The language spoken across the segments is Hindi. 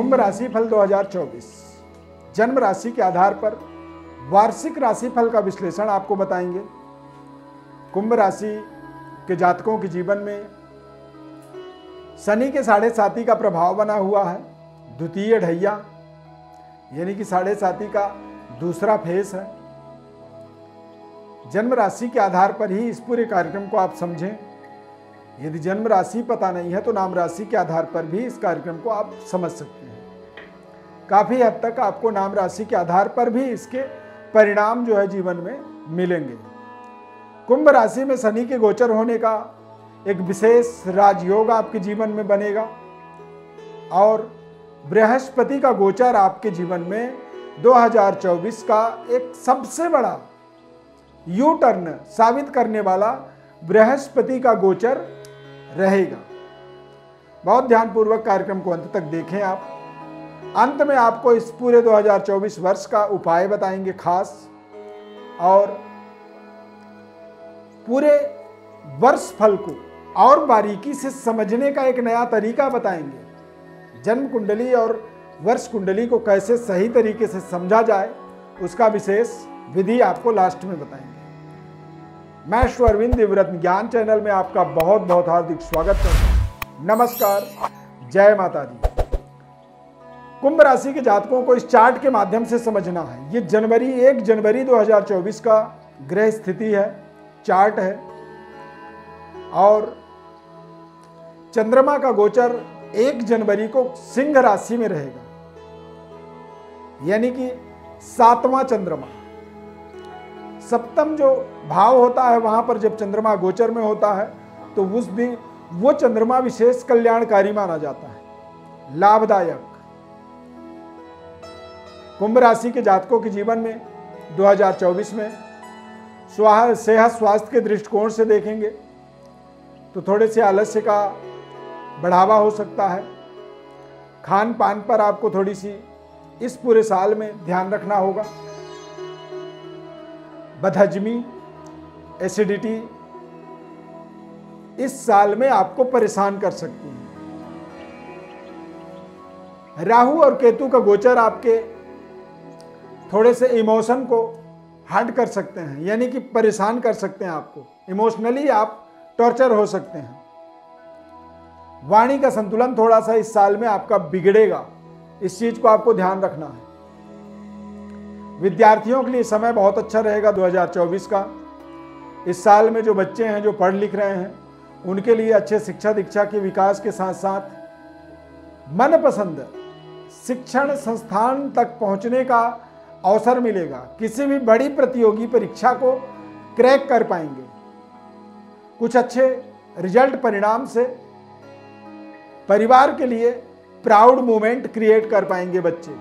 कुंभ राशि फल 2024 जन्म राशि के आधार पर वार्षिक राशि फल का विश्लेषण आपको बताएंगे। कुंभ राशि के जातकों के जीवन में शनि के 7.5 का प्रभाव बना हुआ है। द्वितीय ढैया यानी कि 7.5 का दूसरा फेस है। जन्म राशि के आधार पर ही इस पूरे कार्यक्रम को आप समझें। यदि जन्म राशि पता नहीं है तो नाम राशि के आधार पर भी इस कार्यक्रम को आप समझ सकते हैं। काफी हद तक आपको नाम राशि के आधार पर भी इसके परिणाम जो है जीवन में मिलेंगे। कुंभ राशि में शनि के गोचर होने का एक विशेष राजयोग आपके जीवन में बनेगा और बृहस्पति का गोचर आपके जीवन में 2024 का एक सबसे बड़ा यू टर्न साबित करने वाला बृहस्पति का गोचर रहेगा। बहुत ध्यानपूर्वक कार्यक्रम को अंत तक देखें आप। अंत में आपको इस पूरे 2024 वर्ष का उपाय बताएंगे खास, और पूरे वर्ष फल को और बारीकी से समझने का एक नया तरीका बताएंगे। जन्म कुंडली और वर्ष कुंडली को कैसे सही तरीके से समझा जाए उसका विशेष विधि आपको लास्ट में बताएंगे। मैं अरविंद दिव्यरत्न ज्ञान चैनल में आपका बहुत बहुत हार्दिक स्वागत करता हूं। नमस्कार, जय माता दी। कुंभ राशि के जातकों को इस चार्ट के माध्यम से समझना है। ये 1 जनवरी 2024 का ग्रह स्थिति है, चार्ट है, और चंद्रमा का गोचर 1 जनवरी को सिंह राशि में रहेगा, यानी कि 7वां चंद्रमा। सप्तम जो भाव होता है वहां पर जब चंद्रमा गोचर में होता है तो उस दिन वो चंद्रमा विशेष कल्याणकारी माना जाता है, लाभदायक। कुंभ राशि के जातकों के जीवन में 2024 में सेहत स्वास्थ्य के दृष्टिकोण से देखेंगे तो थोड़े से आलस्य का बढ़ावा हो सकता है। खान पान पर आपको थोड़ी सी इस पूरे साल में ध्यान रखना होगा। बदहजमी, एसिडिटी इस साल में आपको परेशान कर सकती है। राहु और केतु का गोचर आपके थोड़े से इमोशन को हर्ट कर सकते हैं, यानी कि परेशान कर सकते हैं आपको। इमोशनली आप टॉर्चर हो सकते हैं। वाणी का संतुलन थोड़ा सा इस साल में आपका बिगड़ेगा, इस चीज को आपको ध्यान रखना है। विद्यार्थियों के लिए समय बहुत अच्छा रहेगा 2024 का। इस साल में जो बच्चे हैं जो पढ़ लिख रहे हैं उनके लिए अच्छे शिक्षा दीक्षा के विकास के साथ साथ मनपसंद शिक्षण संस्थान तक पहुंचने का अवसर मिलेगा। किसी भी बड़ी प्रतियोगी परीक्षा को क्रैक कर पाएंगे। कुछ अच्छे रिजल्ट परिणाम से परिवार के लिए प्राउड मोमेंट क्रिएट कर पाएंगे बच्चे।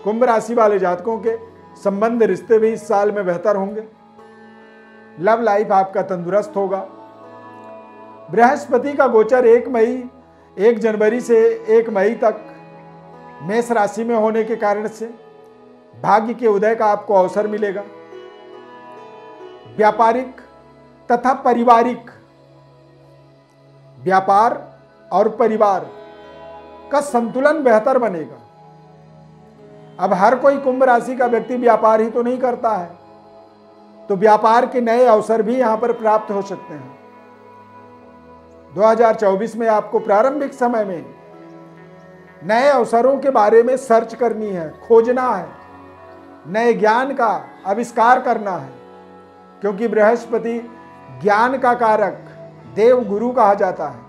कुंभ राशि वाले जातकों के संबंध रिश्ते भी इस साल में बेहतर होंगे। लव लाइफ आपका तंदुरुस्त होगा। बृहस्पति का गोचर 1 जनवरी से 1 मई तक मेष राशि में होने के कारण से भाग्य के उदय का आपको अवसर मिलेगा। व्यापारिक तथा पारिवारिक, व्यापार और परिवार का संतुलन बेहतर बनेगा। अब हर कोई कुंभ राशि का व्यक्ति व्यापार ही तो नहीं करता है, तो व्यापार के नए अवसर भी यहां पर प्राप्त हो सकते हैं। 2024 में आपको प्रारंभिक समय में नए अवसरों के बारे में सर्च करनी है, खोजना है, नए ज्ञान का आविष्कार करना है, क्योंकि बृहस्पति ज्ञान का कारक देव गुरु कहा जाता है।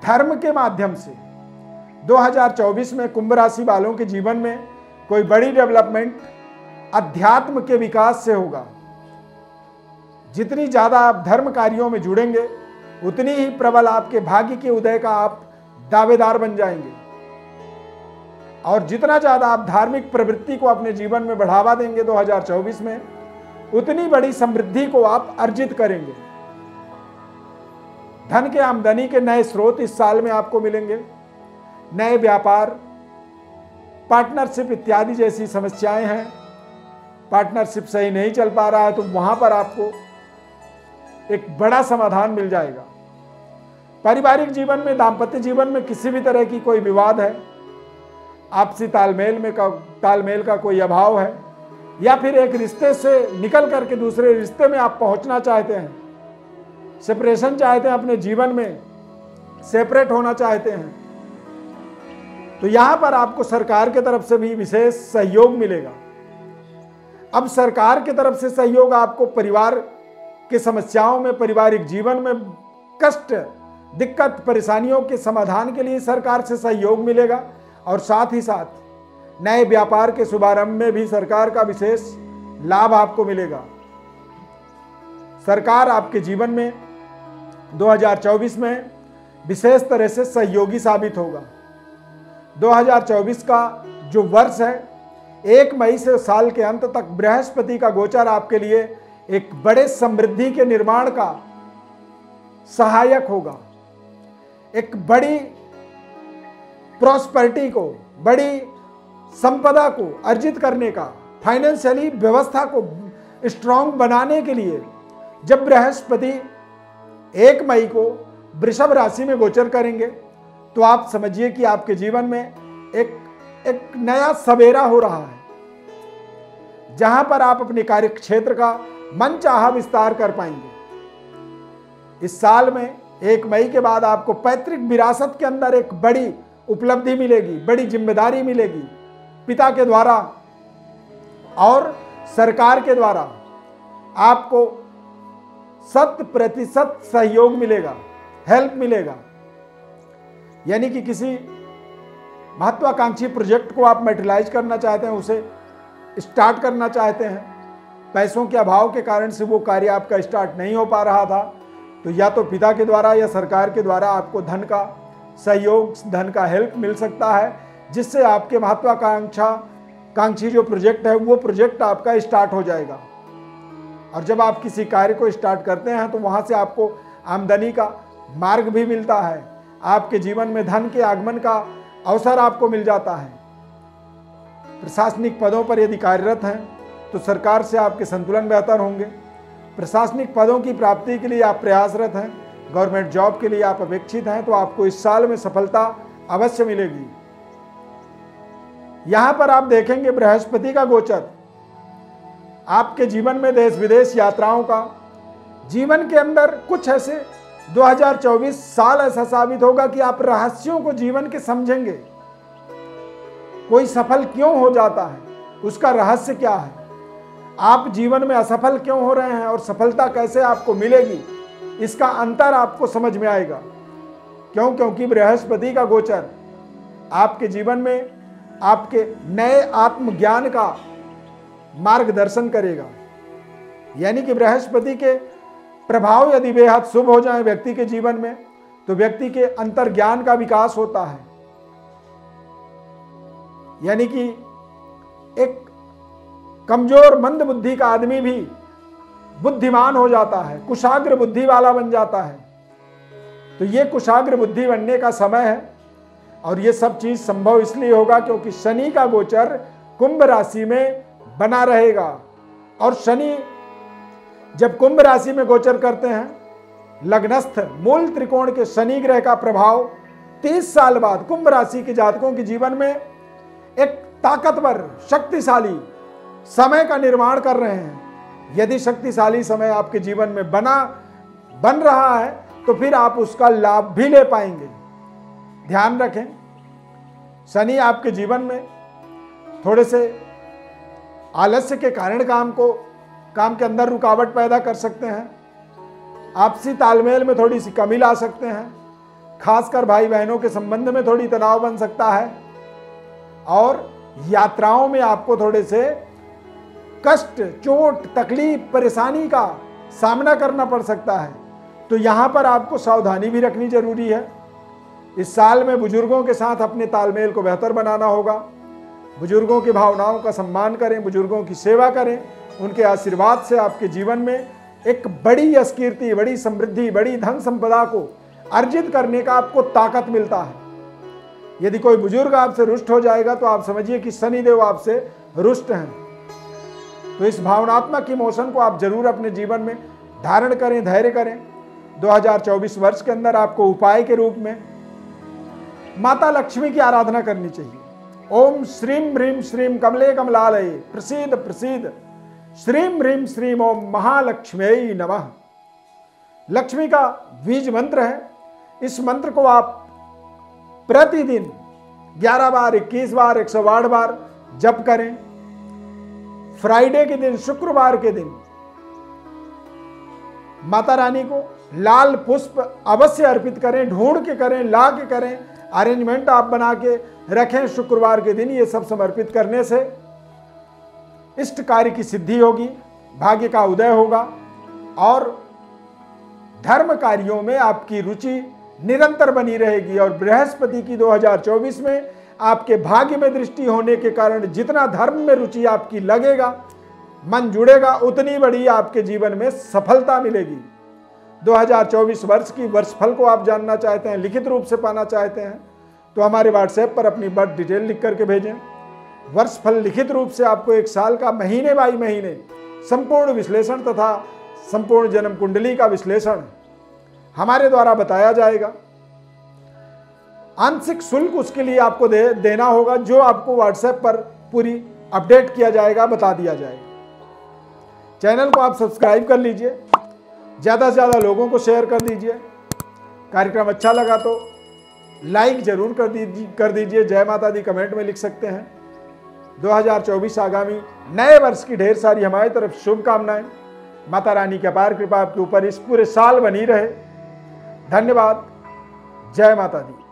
धर्म के माध्यम से 2024 में कुंभ राशि वालों के जीवन में कोई बड़ी डेवलपमेंट अध्यात्म के विकास से होगा। जितनी ज्यादा आप धर्म कार्यों में जुड़ेंगे उतनी ही प्रबल आपके भाग्य के उदय का आप दावेदार बन जाएंगे, और जितना ज्यादा आप धार्मिक प्रवृत्ति को अपने जीवन में बढ़ावा देंगे 2024 में, उतनी बड़ी समृद्धि को आप अर्जित करेंगे। धन के आमदनी के नए स्रोत इस साल में आपको मिलेंगे। नए व्यापार, पार्टनरशिप इत्यादि जैसी समस्याएं हैं, पार्टनरशिप सही नहीं चल पा रहा है तो वहां पर आपको एक बड़ा समाधान मिल जाएगा। पारिवारिक जीवन में, दाम्पत्य जीवन में किसी भी तरह की कोई विवाद है, आपसी तालमेल का कोई अभाव है, या फिर एक रिश्ते से निकल करके दूसरे रिश्ते में आप पहुंचना चाहते हैं, सेपरेशन चाहते हैं, अपने जीवन में सेपरेट होना चाहते हैं, तो यहां पर आपको सरकार की तरफ से भी विशेष सहयोग मिलेगा। अब सरकार की तरफ से सहयोग आपको परिवार की समस्याओं में, पारिवारिक जीवन में कष्ट, दिक्कत, परेशानियों के समाधान के लिए सरकार से सहयोग मिलेगा, और साथ ही साथ नए व्यापार के शुभारंभ में भी सरकार का विशेष लाभ आपको मिलेगा। सरकार आपके जीवन में 2024 में विशेष तरह से सहयोगी साबित होगा। 2024 का जो वर्ष है, 1 मई से साल के अंत तक बृहस्पति का गोचर आपके लिए एक बड़े समृद्धि के निर्माण का सहायक होगा। एक बड़ी प्रॉस्पेरिटी को, बड़ी संपदा को अर्जित करने का, फाइनेंशियली व्यवस्था को स्ट्रांग बनाने के लिए जब बृहस्पति 1 मई को वृषभ राशि में गोचर करेंगे, तो आप समझिए कि आपके जीवन में एक नया सवेरा हो रहा है, जहां पर आप अपने कार्य क्षेत्र का मनचाहा विस्तार कर पाएंगे। इस साल में 1 मई के बाद आपको पैतृक विरासत के अंदर एक बड़ी उपलब्धि मिलेगी, बड़ी जिम्मेदारी मिलेगी, पिता के द्वारा और सरकार के द्वारा आपको 100% सहयोग मिलेगा, हेल्प मिलेगा। यानी कि किसी महत्वाकांक्षी प्रोजेक्ट को आप मैटेरियलाइज करना चाहते हैं, उसे स्टार्ट करना चाहते हैं, पैसों के अभाव के कारण से वो कार्य आपका स्टार्ट नहीं हो पा रहा था, तो या तो पिता के द्वारा या सरकार के द्वारा आपको धन का सहयोग, धन का हेल्प मिल सकता है, जिससे आपके महत्वाकांक्षी जो प्रोजेक्ट है वो प्रोजेक्ट आपका स्टार्ट हो जाएगा। और जब आप किसी कार्य को स्टार्ट करते हैं तो वहां से आपको आमदनी का मार्ग भी मिलता है, आपके जीवन में धन के आगमन का अवसर आपको मिल जाता है। प्रशासनिक पदों पर यदि कार्यरत हैं तो सरकार से आपके संतुलन बेहतर होंगे। प्रशासनिक पदों की प्राप्ति के लिए आप प्रयासरत हैं, गवर्नमेंट जॉब के लिए आप अपेक्षित हैं, तो आपको इस साल में सफलता अवश्य मिलेगी। यहां पर आप देखेंगे बृहस्पति का गोचर आपके जीवन में देश विदेश यात्राओं का, जीवन के अंदर कुछ ऐसे 2024 साल ऐसा साबित होगा कि आप रहस्यों को जीवन के समझेंगे। कोई सफल क्यों हो जाता है, उसका रहस्य क्या है, आप जीवन में असफल क्यों हो रहे हैं और सफलता कैसे आपको मिलेगी, इसका अंतर आपको समझ में आएगा। क्योंकि बृहस्पति का गोचर आपके जीवन में आपके नए आत्मज्ञान का मार्गदर्शन करेगा। यानी कि बृहस्पति के प्रभाव यदि बेहद शुभ हो जाए व्यक्ति के जीवन में, तो व्यक्ति के अंतर्ज्ञान का विकास होता है। यानी कि एक कमजोर मंद बुद्धि का आदमी भी बुद्धिमान हो जाता है, कुशाग्र बुद्धि वाला बन जाता है। तो ये कुशाग्र बुद्धि बनने का समय है, और ये सब चीज संभव इसलिए होगा क्योंकि शनि का गोचर कुंभ राशि में बना रहेगा। और शनि जब कुंभ राशि में गोचर करते हैं, लग्नस्थ मूल त्रिकोण के शनि ग्रह का प्रभाव 30 साल बाद कुंभ राशि के जातकों के जीवन में एक ताकतवर शक्तिशाली समय का निर्माण कर रहे हैं। यदि शक्तिशाली समय आपके जीवन में बन रहा है तो फिर आप उसका लाभ भी ले पाएंगे। ध्यान रखें, शनि आपके जीवन में थोड़े से आलस्य के कारण काम के अंदर रुकावट पैदा कर सकते हैं, आपसी तालमेल में थोड़ी सी कमी ला सकते हैं, खासकर भाई बहनों के संबंध में थोड़ी तनाव बन सकता है, और यात्राओं में आपको थोड़े से कष्ट, चोट, तकलीफ, परेशानी का सामना करना पड़ सकता है। तो यहां पर आपको सावधानी भी रखनी जरूरी है। इस साल में बुजुर्गों के साथ अपने तालमेल को बेहतर बनाना होगा। बुजुर्गों की भावनाओं का सम्मान करें, बुजुर्गों की सेवा करें, उनके आशीर्वाद से आपके जीवन में एक बड़ी यशकीर्ति, बड़ी समृद्धि, बड़ी धन संपदा को अर्जित करने का आपको ताकत मिलता है। यदि कोई बुजुर्ग आपसे रुष्ट हो जाएगा तो आप समझिए कि शनिदेव आपसे रुष्ट हैं। तो इस भावनात्मक इमोशन को आप जरूर अपने जीवन में धारण करें, धैर्य करें, 2024 वर्ष के अंदर आपको उपाय के रूप में माता लक्ष्मी की आराधना करनी चाहिए। ओम श्रीम ह्रीम श्रीम कमले कमलालये प्रसीद प्रसीद श्रीम ह्रीम श्रीम ओम महालक्ष्मी नमः। लक्ष्मी का बीज मंत्र है। इस मंत्र को आप प्रतिदिन 11 बार, 21 बार, 108 बार जप करें। फ्राइडे के दिन, शुक्रवार के दिन माता रानी को लाल पुष्प अवश्य अर्पित करें। ढूंढ के करें, ला के करें, अरेंजमेंट आप बना के रखें। शुक्रवार के दिन ये सब समर्पित करने से इष्ट कार्य की सिद्धि होगी, भाग्य का उदय होगा और धर्म कार्यों में आपकी रुचि निरंतर बनी रहेगी। और बृहस्पति की 2024 में आपके भाग्य में दृष्टि होने के कारण जितना धर्म में रुचि आपकी लगेगा, मन जुड़ेगा, उतनी बड़ी आपके जीवन में सफलता मिलेगी। 2024 वर्ष की वर्षफल को आप जानना चाहते हैं, लिखित रूप से पाना चाहते हैं, तो हमारे व्हाट्सएप पर अपनी बर्थ डिटेल लिख करके भेजें। वर्षफल लिखित रूप से आपको एक साल का महीने बाई महीने संपूर्ण विश्लेषण तथा संपूर्ण जन्म कुंडली का विश्लेषण हमारे द्वारा बताया जाएगा। आंशिक शुल्क उसके लिए आपको देना होगा, जो आपको व्हाट्सएप पर पूरी अपडेट किया जाएगा, बता दिया जाएगा। चैनल को आप सब्सक्राइब कर लीजिए, ज़्यादा से ज़्यादा लोगों को शेयर कर दीजिए। कार्यक्रम अच्छा लगा तो लाइक जरूर कर दीजिए। जय माता दी कमेंट में लिख सकते हैं। 2024 आगामी नए वर्ष की ढेर सारी हमारी तरफ शुभकामनाएं। माता रानी की अपार कृपा आपके ऊपर इस पूरे साल बनी रहे। धन्यवाद। जय माता दी।